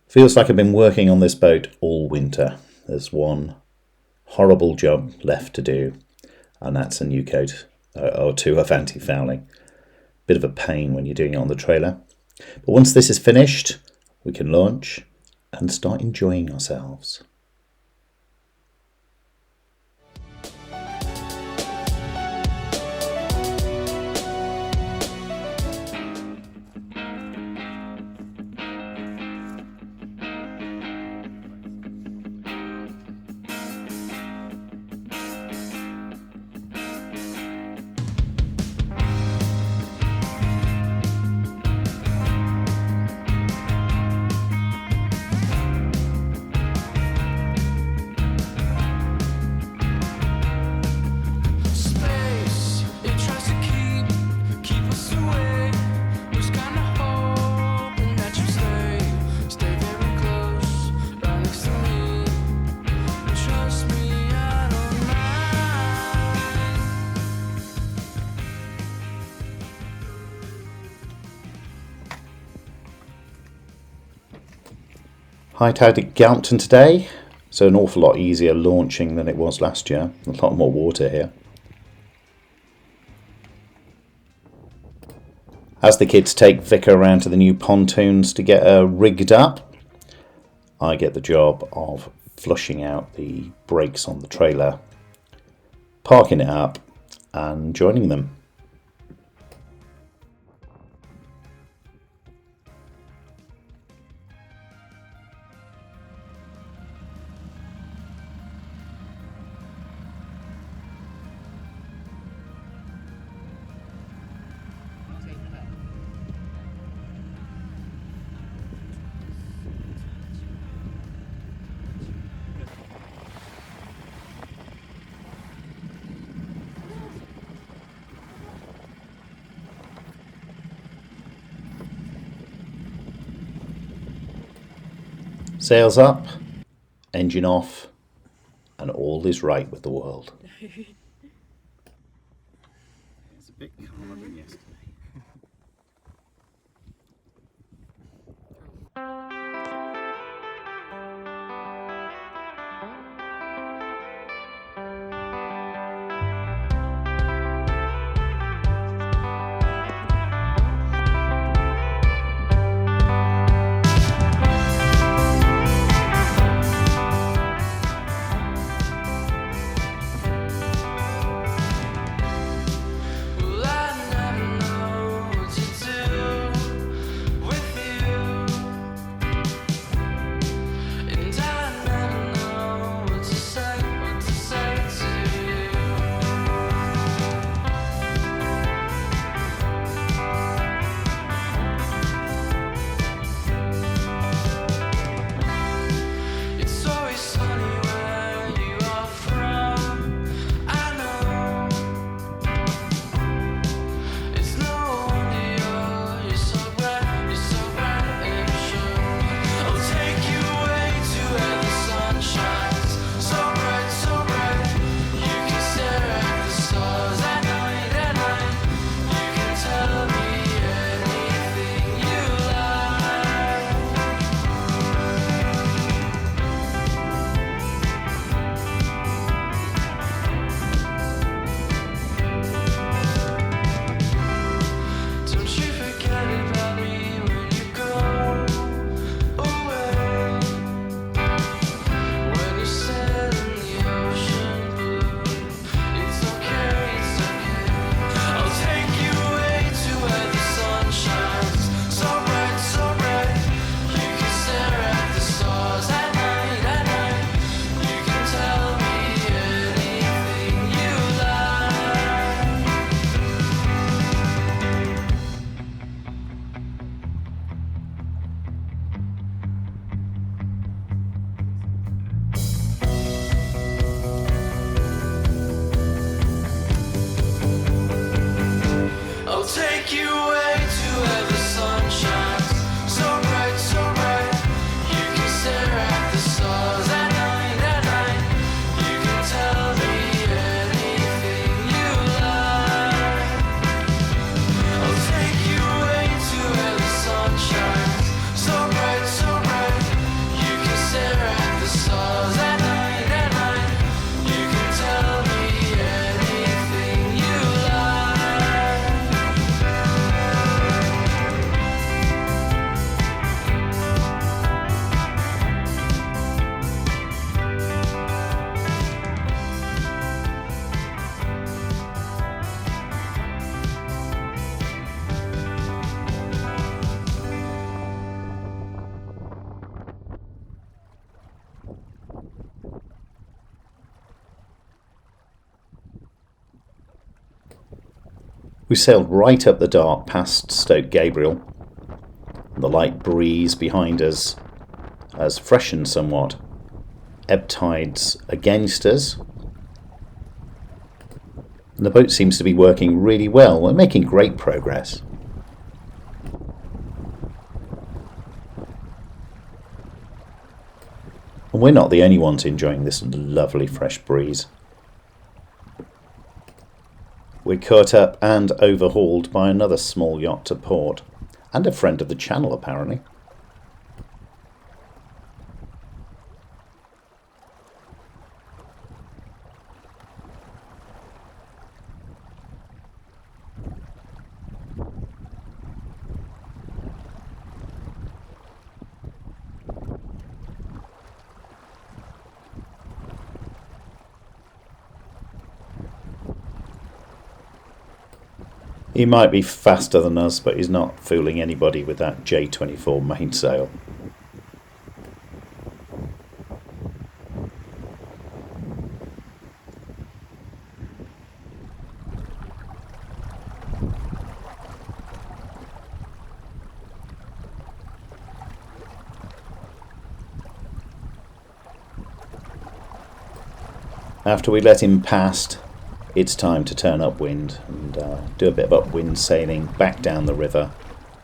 Feels like I've been working on this boat all winter. There's one horrible job left to do, and that's a new coat or two of anti-fouling. Bit of a pain when you're doing it on the trailer. But once this is finished, we can launch and start enjoying ourselves. High tide at Galmpton today, so an awful lot easier launching than it was last year. A lot more water here. As the kids take Vicar around to the new pontoons to get her rigged up, I get the job of flushing out the brakes on the trailer, parking it up and joining them. Sails up, engine off, and all is right with the world. It's a bit calmer than yesterday. So bright, We sailed right up the Dart past Stoke Gabriel. The light breeze behind us has freshened somewhat. Ebb tides against us. And the boat seems to be working really well. We're making great progress. And we're not the only ones enjoying this lovely fresh breeze. We're caught up and overhauled by another small yacht to port, and a friend of the channel apparently. He might be faster than us, but he's not fooling anybody with that J24 mainsail. After we let him past, it's time to turn upwind and do a bit of upwind sailing back down the river,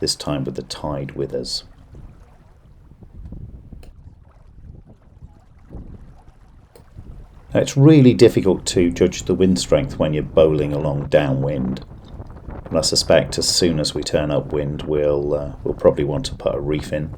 this time with the tide with us. Now, it's really difficult to judge the wind strength when you're bowling along downwind, and I suspect as soon as we turn upwind we'll probably want to put a reef in.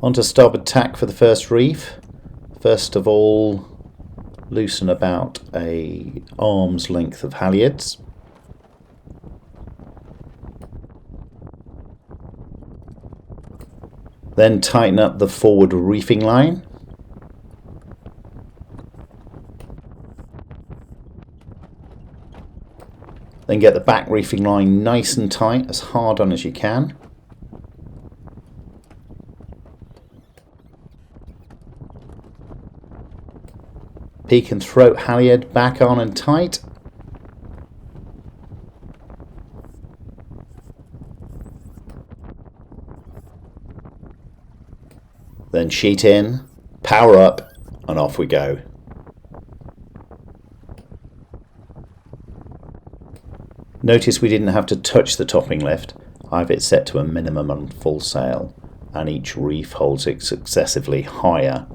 On to starboard tack for the first reef. First of all, loosen about a arm's length of halyards. Then tighten up the forward reefing line. Then get the back reefing line nice and tight, as hard on as you can. Peak and throat halyard back on and tight. Then sheet in, power up, and off we go. Notice we didn't have to touch the topping lift. I have it set to a minimum on full sail, and each reef holds it successively higher,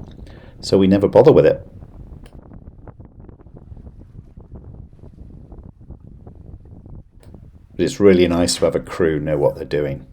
so we never bother with it. But it's really nice to have a crew know what they're doing.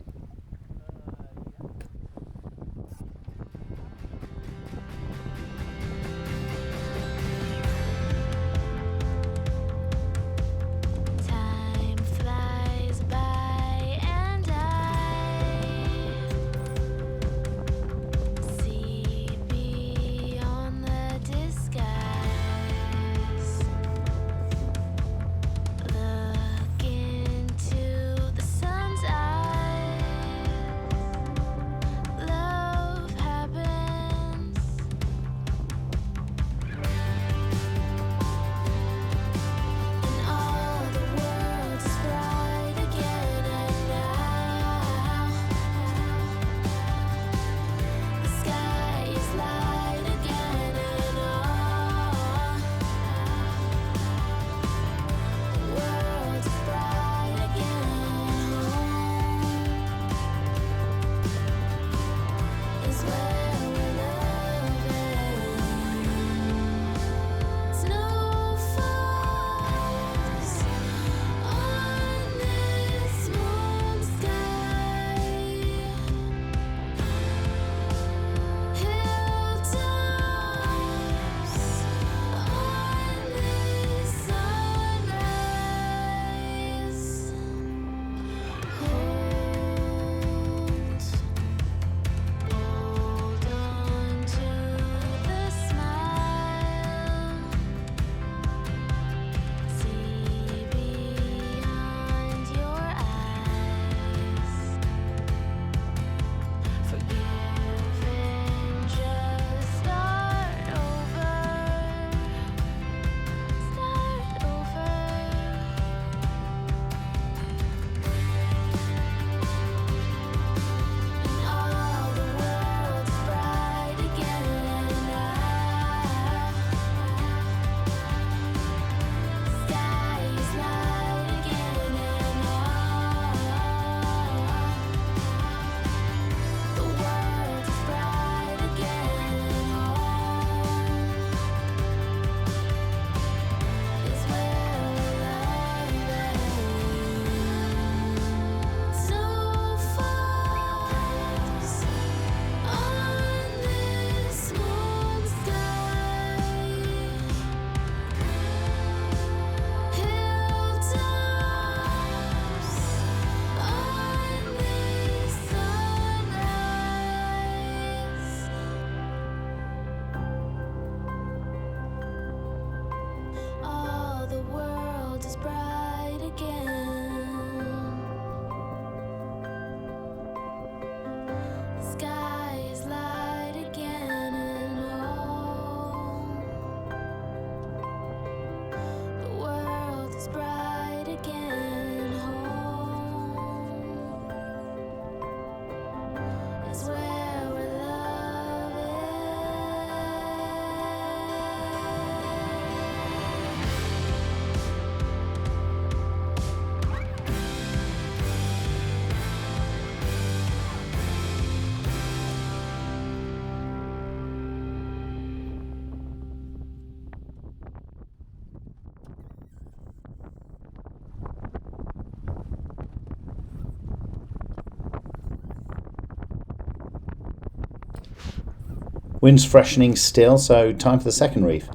Wind's freshening still, so time for the second reef.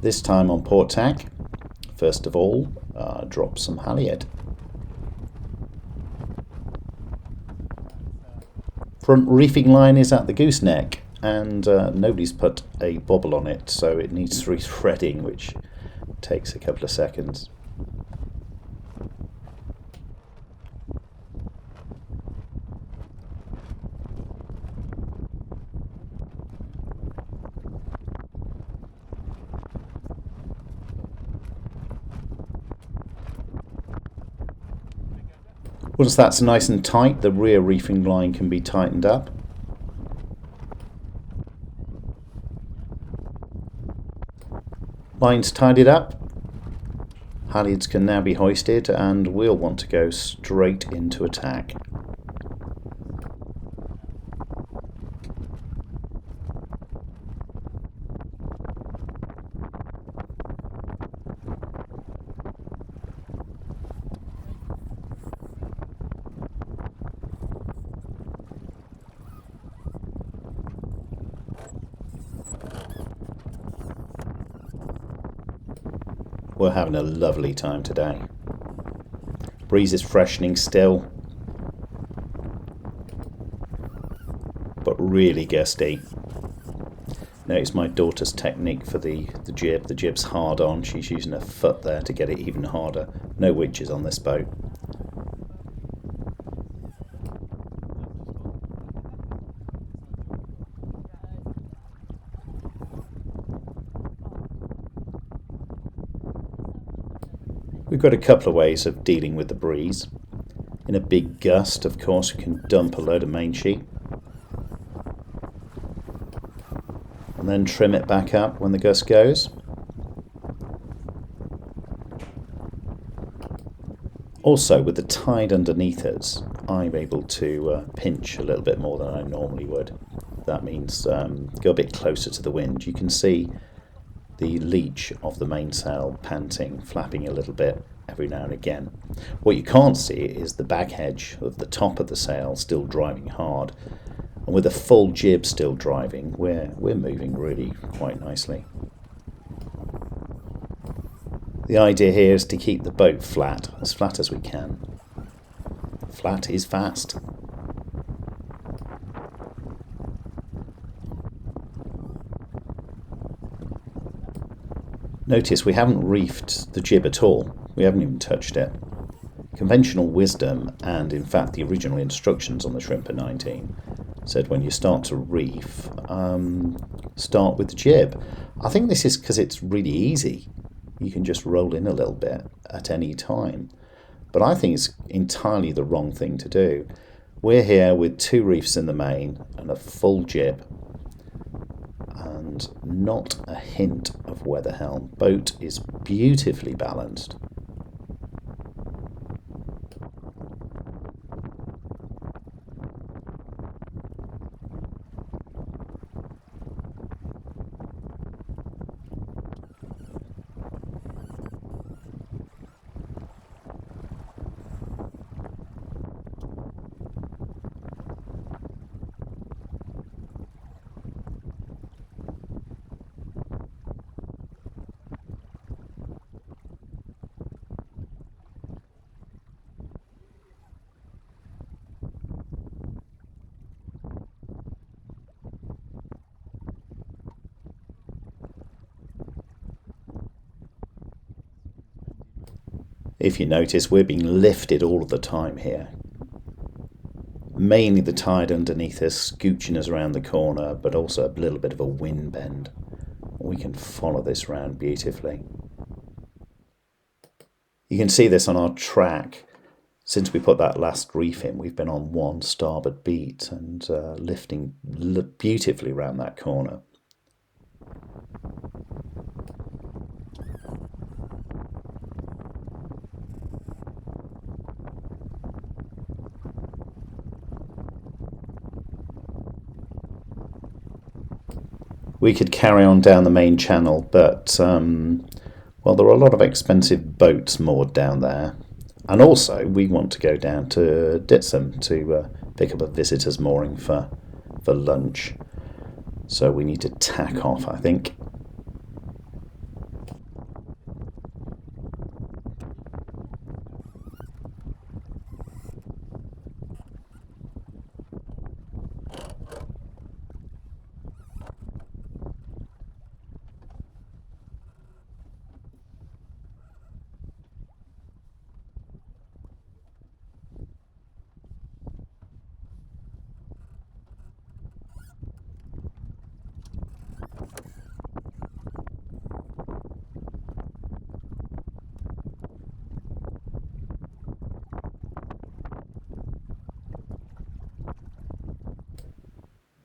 This time on port tack. First of all, drop some halyard. Front reefing line is at the gooseneck, and nobody's put a bobble on it, so it needs rethreading, which takes a couple of seconds. Once that's nice and tight, the rear reefing line can be tightened up. Line's tidied up. Halyards can now be hoisted, and we'll want to go straight into attack. We're having a lovely time today. Breeze is freshening still, but really gusty. Notice my daughter's technique for the jib. The jib's hard on. She's using her foot there to get it even harder. No winches on this boat. We've got a couple of ways of dealing with the breeze. In a big gust, of course, we can dump a load of main sheet and then trim it back up when the gust goes. Also, with the tide underneath us, I'm able to pinch a little bit more than I normally would. That means go a bit closer to the wind. You can see the leech of the mainsail panting, flapping a little bit every now and again. What you can't see is the back edge of the top of the sail still driving hard, and with a full jib still driving, we're moving really quite nicely. The idea here is to keep the boat flat as we can. Flat is fast. Notice we haven't reefed the jib at all. We haven't even touched it. Conventional wisdom, and in fact the original instructions on the Shrimper 19, said when you start to reef, start with the jib. I think this is because it's really easy. You can just roll in a little bit at any time. But I think it's entirely the wrong thing to do. We're here with 2 reefs in the main and a full jib, and not a hint of weather helm. Boat is beautifully balanced. If you notice, we're being lifted all of the time here. Mainly the tide underneath us, scooching us around the corner, but also a little bit of a wind bend. We can follow this round beautifully. You can see this on our track. Since we put that last reef in, we've been on one starboard beat and lifting beautifully around that corner. We could carry on down the main channel, but well, there are a lot of expensive boats moored down there. And also, we want to go down to Dittisham to pick up a visitor's mooring for lunch. So we need to tack off, I think.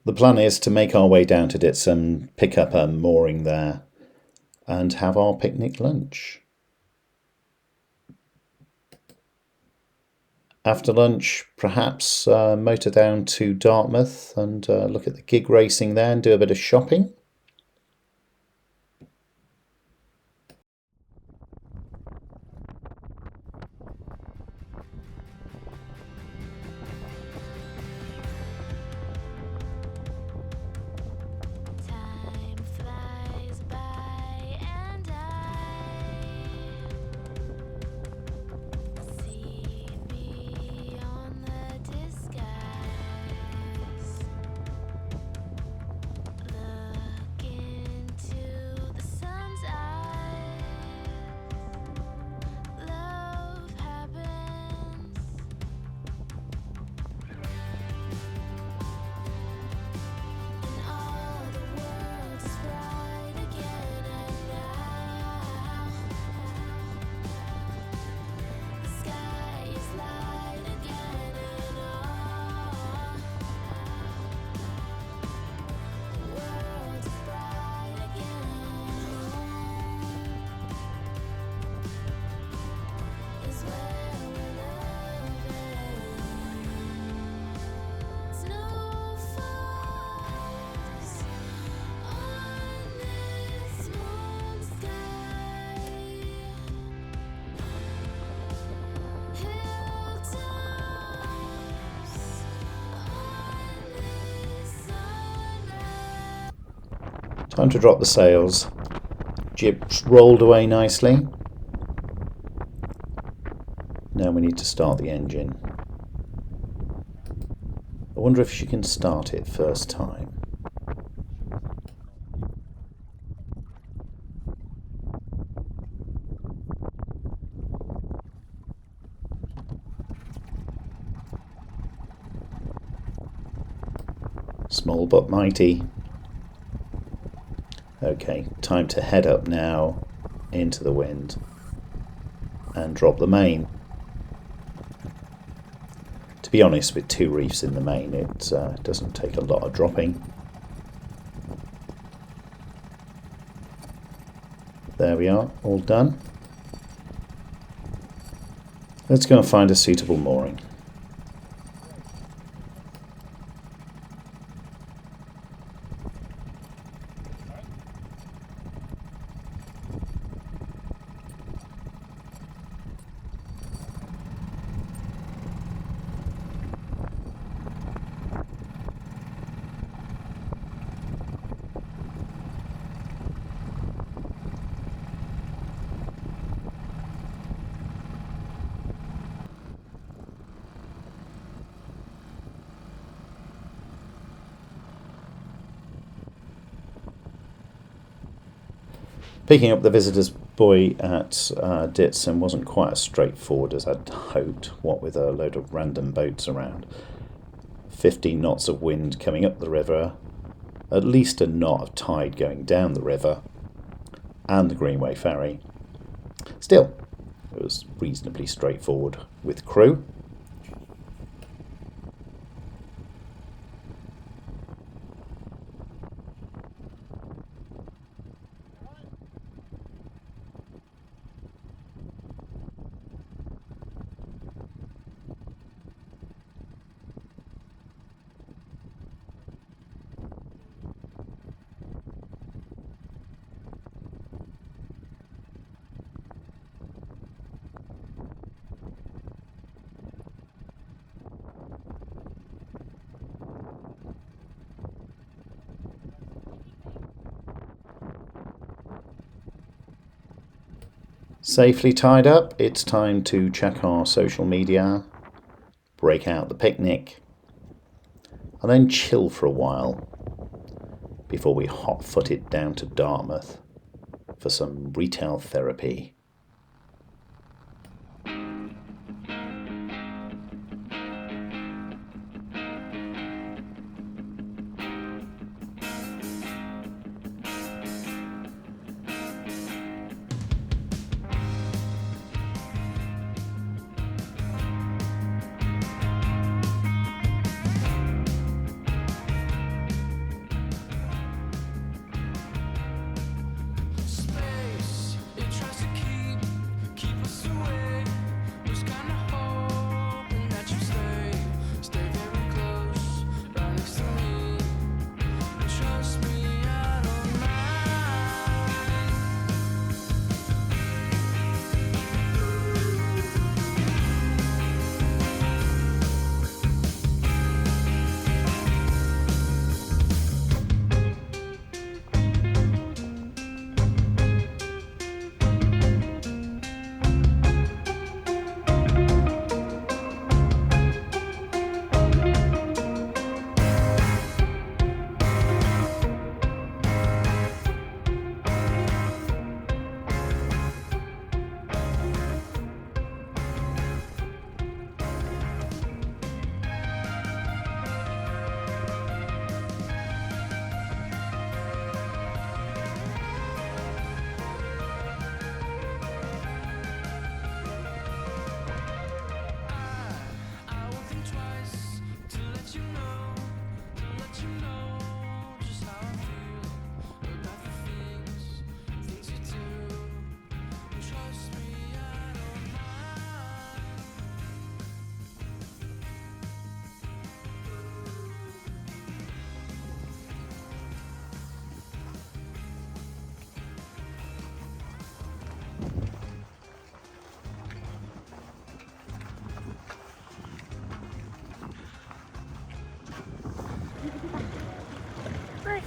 The plan is to make our way down to Dittisham, pick up a mooring there, and have our picnic lunch. After lunch, perhaps motor down to Dartmouth and look at the gig racing there and do a bit of shopping. Time to drop the sails. Jib's rolled away nicely. Now we need to start the engine. I wonder if she can start it first time. Small but mighty. Okay, time to head up now into the wind and drop the main. To be honest, with 2 reefs in the main, it doesn't take a lot of dropping. There we are, all done. Let's go and find a suitable mooring. Picking up the visitor's buoy at Dittisham wasn't quite as straightforward as I'd hoped, what with a load of random boats around. 15 knots of wind coming up the river, at least a knot of tide going down the river, and the Greenway ferry. Still, it was reasonably straightforward with crew. Safely tied up, it's time to check our social media, break out the picnic, and then chill for a while before we hot-foot it down to Dartmouth for some retail therapy.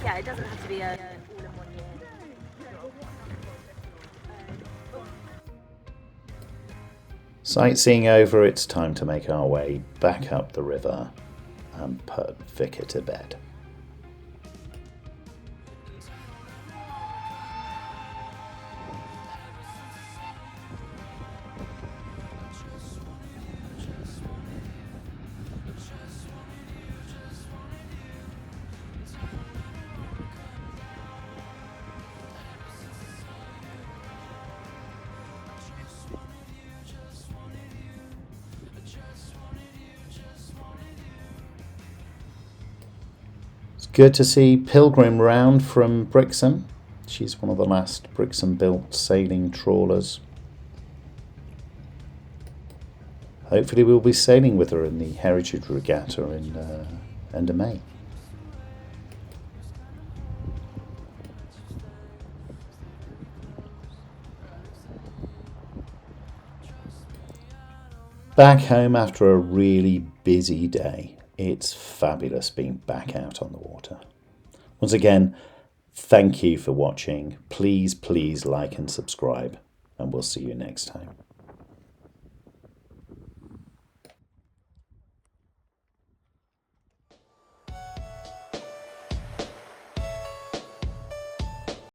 Yeah, it doesn't have to be all in one year. Sightseeing over, it's time to make our way back up the river and put Vicar to bed. Good to see Pilgrim round from Brixham. She's one of the last Brixham-built sailing trawlers. Hopefully we'll be sailing with her in the Heritage Regatta in end of May. Back home after a really busy day. It's fabulous being back out on the water. Once again, thank you for watching. Please like and subscribe, and we'll see you next time.